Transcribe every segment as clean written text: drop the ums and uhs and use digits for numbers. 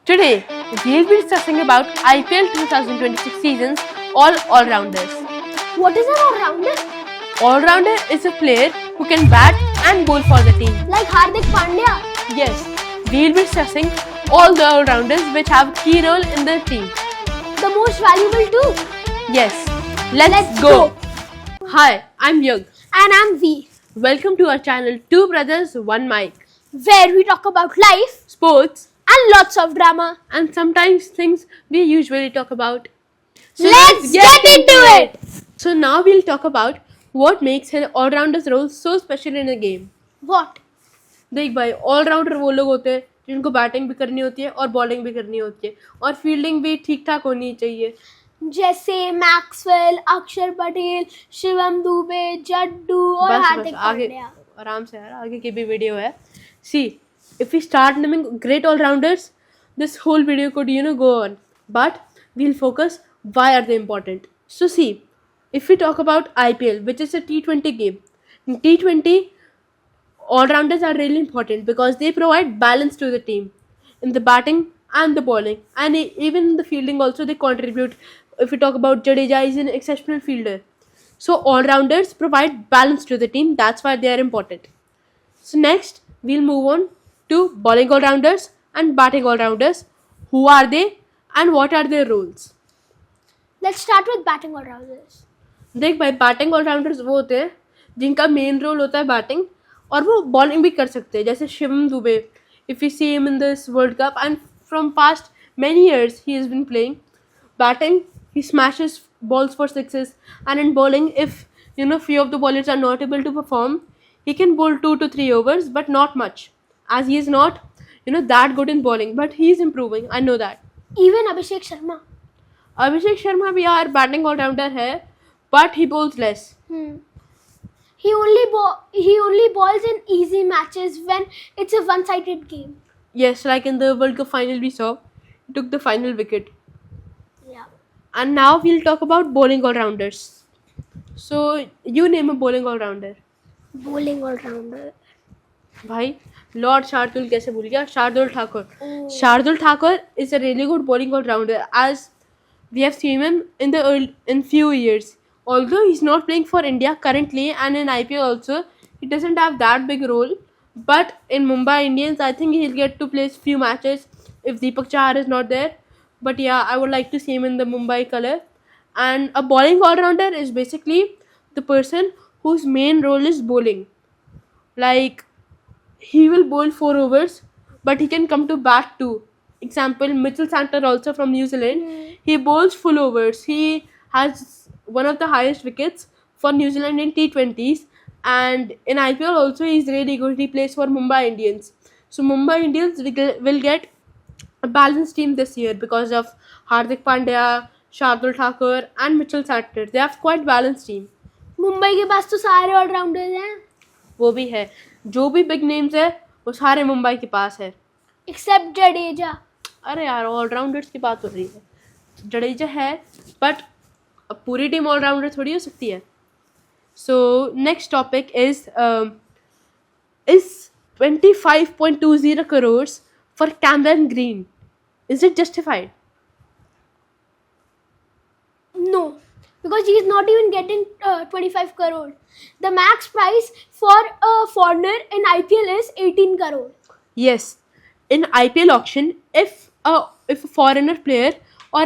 Today, we'll be discussing about IPL 2026 season's all-rounders. What is an all-rounder? All-rounder is a player who can bat and bowl for the team. Like Hardik Pandya? Yes, we'll be discussing all the all-rounders which have a key role in the team. The most valuable too? Yes, let's go. Hi, I'm Yug. And I'm V, Welcome to our channel Two Brothers, One Mic. where we talk about life Sports and lots of drama. and sometimes things we usually talk about. So Let's get into it! So now we'll talk about what makes an all-rounder's role so special in a game. What? देख भाई allrounder वो लोग होते हैं जिनको batting भी करनी होती है और बॉलिंग भी करनी होती है और फील्डिंग भी ठीक ठाक होनी चाहिए. जैसे मैक्सवेल, अक्षर पटेल, शिवम दुबे, जड्डू और बस हार्दिक आगे पांड्या. आराम से यार आगे की भी वीडियो है. सी if we start naming great all-rounders, this whole video could go on, but we'll focus why are they important. So see, if we talk about IPL, which is a T20 game, in T20 all-rounders are really important because they provide balance to the team in the batting and the bowling, and even in the fielding also they contribute. If we talk about Jadeja, is an exceptional fielder. So all-rounders provide balance to the team, that's why they are important. So next we'll move on to bowling all-rounders and batting all-rounders. Who are they and what are their roles? Let's start with batting all-rounders. देख भाई batting allrounders वो होते हैं जिनका main role होता है batting और वो बॉलिंग भी कर सकते हैं. जैसे Shivam Dubey, if you see him in this world cup and from past many years he has been playing batting. He smashes balls for sixes, and in bowling, if few of the bowlers are not able to perform, he can bowl 2 to 3 overs, but not much, as he is not that good in bowling, but he is improving. I know that. Even Abhishek Sharma. Abhishek Sharma भी यार batting allrounder है, but he bowls less. He only balls in easy matches when it's a one-sided game. Yes, like in the World Cup final we saw, he took the final wicket. Yeah. And now we'll talk about bowling all-rounders. So you name a bowling all-rounder. Bowling all-rounder. भाई Lord Shardul कैसे भूल गया? Shardul Thakur. Shardul Thakur is a really good bowling all-rounder, as we have seen him in few years. Although he's not playing for India currently and in IPL also, he doesn't have that big role. But in Mumbai Indians, I think he'll get to play few matches if Deepak Chahar is not there. But yeah, I would like to see him in the Mumbai color. And a bowling all-rounder is basically the person whose main role is bowling. Like, he will bowl 4 overs, but he can come to bat too. Example, Mitchell Santner also from New Zealand. He bowls full overs. He has one of the highest wickets for New Zealand in T20s, and in IPL also he's really good. He plays for Mumbai Indians. So Mumbai Indians will get a balanced team this year because of Hardik Pandya, Shardul Thakur and Mitchell Santner. They have quite balanced team. Mumbai के पास तो सारे allrounders हैं. वो भी है, जो भी big names है वो सारे मुंबई के पास है. एक्सेप्ट जडेजा. अरे यार ऑलराउंडर्स की बात हो रही है. जडेजा है बट अब पूरी टीम ऑलराउंडर थोड़ी हो सकती है. So next topic is 25.20 crores for Cameron green. Is it justified? No, because he is not even getting 25 crore. The max price for a foreigner in IPL is 18 crore. Yes, in IPL auction, if a foreigner player or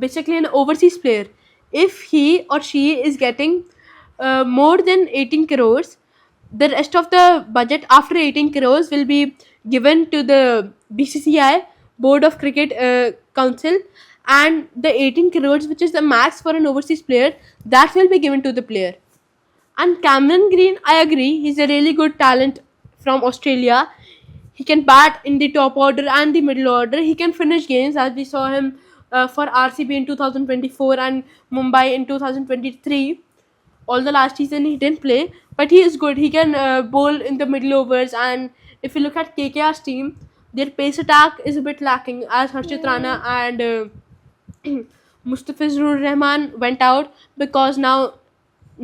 basically an overseas player, if he or she is getting more than 18 crores, the rest of the budget after 18 crores will be given to the BCCI, Board of Cricket Council, and the 18 crores, which is the max for an overseas player, that will be given to the player. And Cameron Green, I agree, he's a really good talent from Australia. He can bat in the top order and the middle order. He can finish games, as we saw him for RCB in 2024 and Mumbai in 2023. Although last season he didn't play, but he is good. He can bowl in the middle overs. And if you look at KKR's team, their pace attack is a bit lacking, as Harshit Rana and Mustafizur Rahman went out because now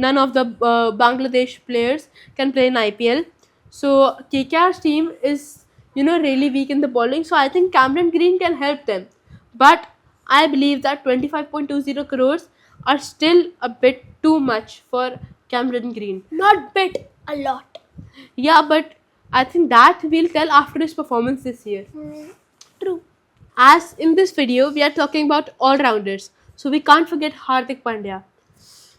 none of the Bangladesh players can play in IPL. So KKR's team is really weak in the bowling. So I think Cameron Green can help them. But I believe that 25.20 crores are still a bit too much for Cameron Green. Not bit, a lot. Yeah, but I think that we'll tell after his performance this year. True. As in this video, we are talking about all-rounders. So we can't forget Hardik Pandya.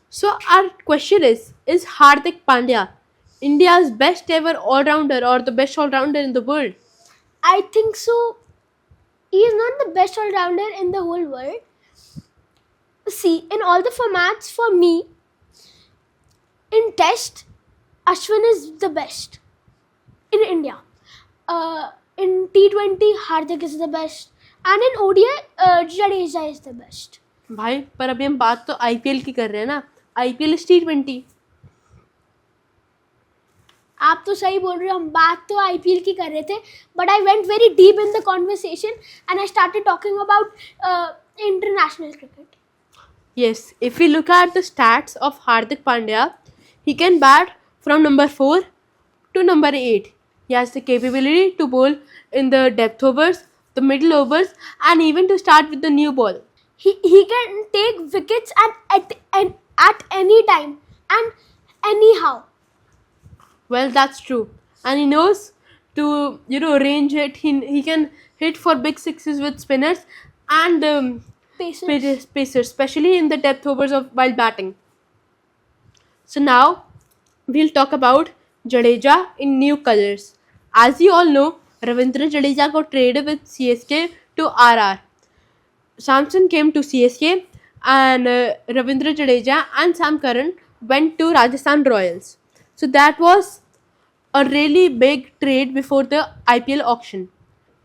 So our question is Hardik Pandya India's best ever all-rounder or the best all-rounder in the world? I think so. He is not the best all-rounder in the whole world. See, in all the formats for me, in Test, Ashwin is the best in India. In T20, Hardik is the best. And in ODI, Jadeja is the best. भाई पर अभी हम बात तो IPL की कर रहे हैं ना. IPL is T20. आप तो सही बोल रहे हो, हम बात तो आईपीएल की कर रहे थे, but I went very deep in the conversation and I started talking about international cricket. Yes, if we look at the stats of Hardik Pandya, he can bat from number 4 to number 8. He has the capability to bowl in the depth overs, the middle overs, and even to start with the new ball. He can take wickets at any time and anyhow. Well, that's true. And he knows to, range hit. He can hit for big sixes with spinners and pacers, especially in the depth overs of while batting. So now we'll talk about Jadeja in new colours. As you all know, Ravindra Jadeja got traded with CSK to RR. Samson came to CSK and Ravindra Jadeja and Sam Curran went to Rajasthan Royals. So that was a really big trade before the IPL auction.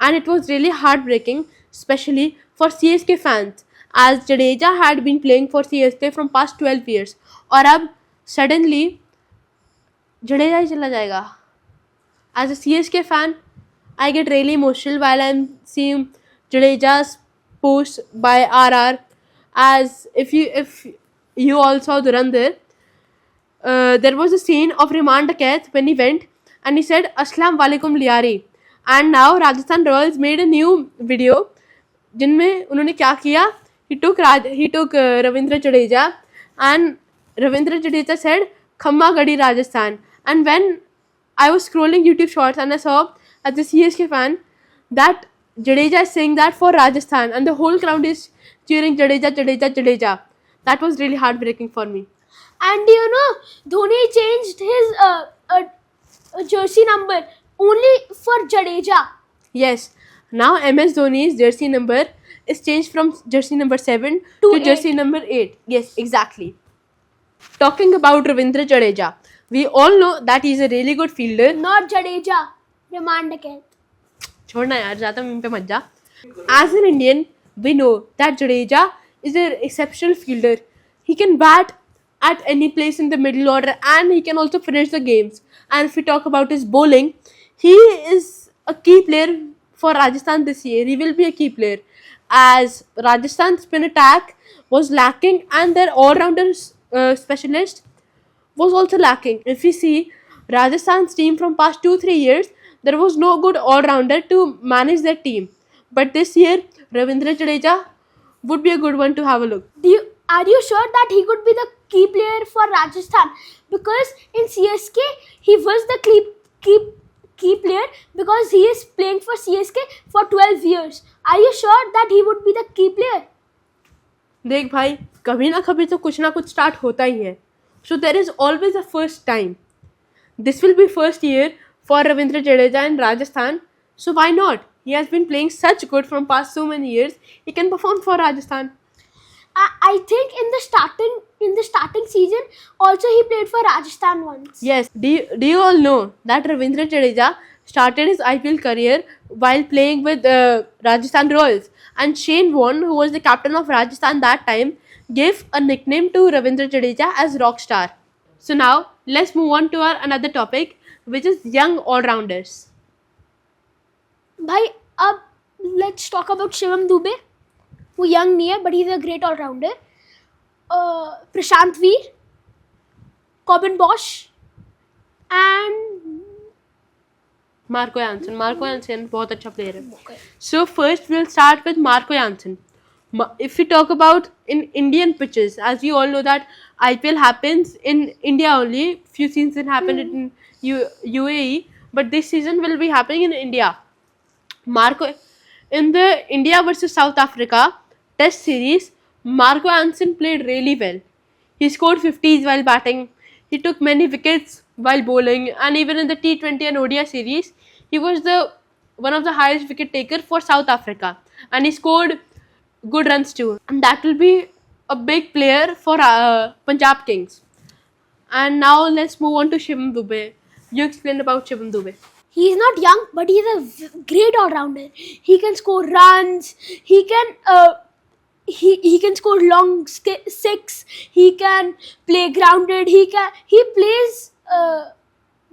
And it was really heartbreaking, especially for CSK fans, as Jadeja had been playing for CSK from past 12 years. और अब suddenly Jadeja ही चला जाएगा. As a CSK fan, I get really emotional while I'm seeing Jadeja's post by RR. As if you all saw Dhurandhar, there was a scene of Reman Dakat when he went and he said Aslam Walaikum Liari. And now Rajasthan Royals made a new video जिनमें उन्होंने क्या किया. He took Ravindra Jadeja and Ravindra Jadeja said Khamma Gadi Rajasthan. And when I was scrolling YouTube shorts and I saw as a CSK fan that Jadeja is saying that for Rajasthan and the whole crowd is cheering Jadeja, Jadeja, Jadeja. That was really heartbreaking for me. And Dhoni changed his jersey number only for Jadeja. Yes. Now MS Dhoni's jersey number is changed from jersey number 7 to jersey number 8. Yes, exactly. Talking about Ravindra Jadeja, we all know that he is a really good fielder. Not Jadeja, Reman Dakat. छोड़ना यार, ज़्यादा मुझ पे मत जा. As an Indian, we know that Jadeja is an exceptional fielder. He can bat at any place in the middle order and he can also finish the games. And if we talk about his bowling, he is a key player for Rajasthan this year. He will be a key player, as Rajasthan's spin attack was lacking and their all-rounder specialist was also lacking. If we see Rajasthan's team from past 2-3 years, there was no good all-rounder to manage their team. But this year, Ravindra Jadeja would be a good one to have a look. Are you sure that he could be the key player for Rajasthan? Because in CSK, he was the key player because he is playing for CSK for 12 years. Are you sure that he would be the key player? देख भाई, कभी ना कभी तो कुछ ना कुछ start होता ही है. So there is always a first time. This will be first year for Ravindra Jadeja in Rajasthan. So why not? He has been playing such good from past so many years. He can perform for Rajasthan. I think in the starting season also he played for Rajasthan once. Yes. Do you all know that Ravindra Jadeja started his IPL career while playing with Rajasthan Royals, and Shane Warne, who was the captain of Rajasthan that time, gave a nickname to Ravindra Jadeja as Rockstar. So now let's move on to our another topic, which is young all-rounders. Bhai, let's talk about Shivam Dube, who young नहीं है, but he's a great all-rounder. Prashant Veer, Corbin Bosch, and Marco Jansen बहुत अच्छा player है. So first we'll start with Marco Jansen. If we talk about in Indian pitches, as we all know that IPL happens in India only. Few seasons happened in UAE, but this season will be happening in India. Marco, in the India versus South Africa Test series, Marco Jansen played really well. He scored 50s while batting. He took many wickets while bowling, and even in the T20 and ODI series, he was the one of the highest wicket taker for South Africa, and he scored good runs too. And that will be a big player for Punjab Kings. And now let's move on to Shivam Dube. You explained about Shivam Dube. He's not young, but he's a great all-rounder. He can score runs. He can he can score long six. He can play grounded. He plays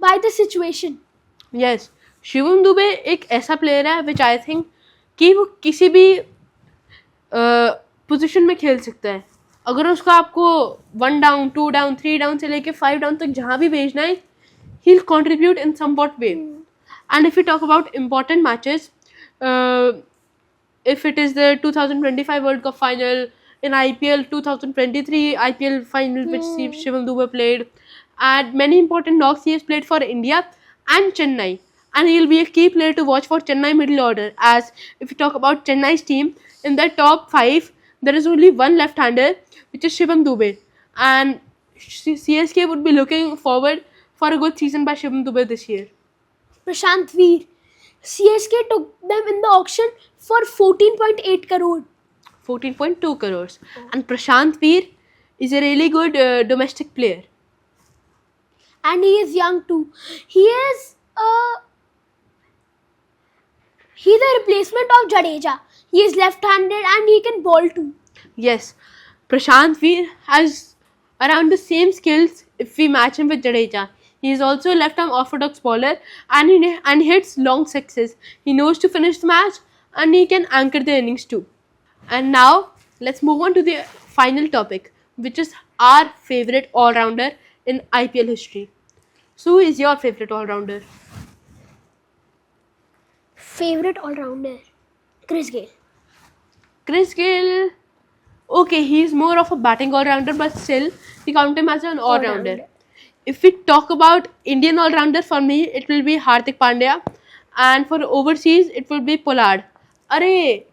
by the situation. Yes, Shivam Dubey एक ऐसा player है विच I think कि वो किसी भी position में खेल सकता है. अगर उसको आपको 1 डाउन 2 डाउन 3 डाउन से लेके 5 डाउन तक जहाँ भी भेजना है, he will contribute in somewhat way. And if you talk about important matches, if it is the 2025 World Cup final, in IPL 2023 IPL final which Shivam Dube played, and many important knocks he has played for India and Chennai, and he will be a key player to watch for Chennai middle order. As if you talk about Chennai's team, in the top 5 there is only one left-hander, which is Shivam Dube, and CSK would be looking forward for a good season by Shivam Dube this year. Prashant Veer. CSK took them in the auction for 14.8 crore. 14.2 crores. And Prashant Veer is a really good domestic player. And he is young too. He's a replacement of Jadeja. He is left-handed and he can bowl too. Yes, Prashant Veer has around the same skills if we match him with Jadeja. He is also a left-arm orthodox bowler, and he hits long sixes. He knows to finish the match, and he can anchor the innings too. And now let's move on to the final topic, which is our favorite all-rounder in IPL history. So who is your favorite all-rounder? Favorite all-rounder? Chris Gayle. Chris Gayle. Okay, he is more of a batting all-rounder, but still we count him as an all-rounder. If we talk about Indian all-rounder, for me it will be Hardik Pandya, and for overseas it will be Pollard. अरे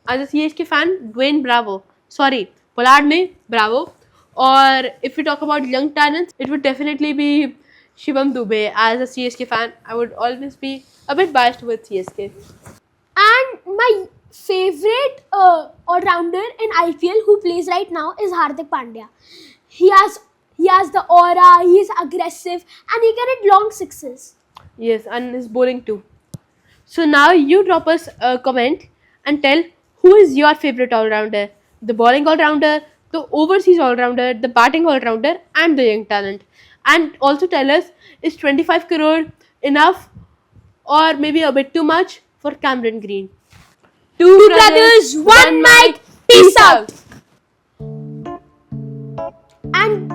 as a CSK fan, Dwayne Bravo. Sorry, Pollard नहीं, Bravo. Or if we talk about young talents, it would definitely be Shivam Dube. As a CSK fan, I would always be a bit biased with CSK. And my favorite all-rounder in IPL who plays right now is Hardik Pandya. He has the aura, he is aggressive, and he can hit long sixes. Yes, and his bowling too. So now you drop us a comment and tell who is your favorite all-rounder. The bowling all-rounder, the overseas all-rounder, the batting all-rounder, and the young talent. And also tell us, is 25 crore enough or maybe a bit too much for Cameron Green? Two brothers, one mic, peace out. And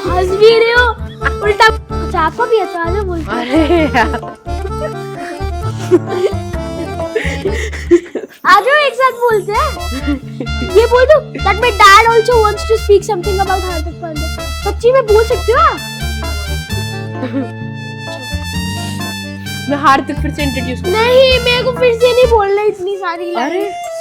हंस भी रहे हो उल्टा. अच्छा आपको भी अच्छा है बोलते. अरे यार आ जाओ एक साथ बोलते हैं. ये बोल दो that my dad also wants to speak something about Hardik Pandya. सच्ची में बोल सकते हो आप? मैं हार्दिक फिर से इंट्रोड्यूस. नहीं, मेरे को फिर से नहीं बोलना इतनी सारी. अरे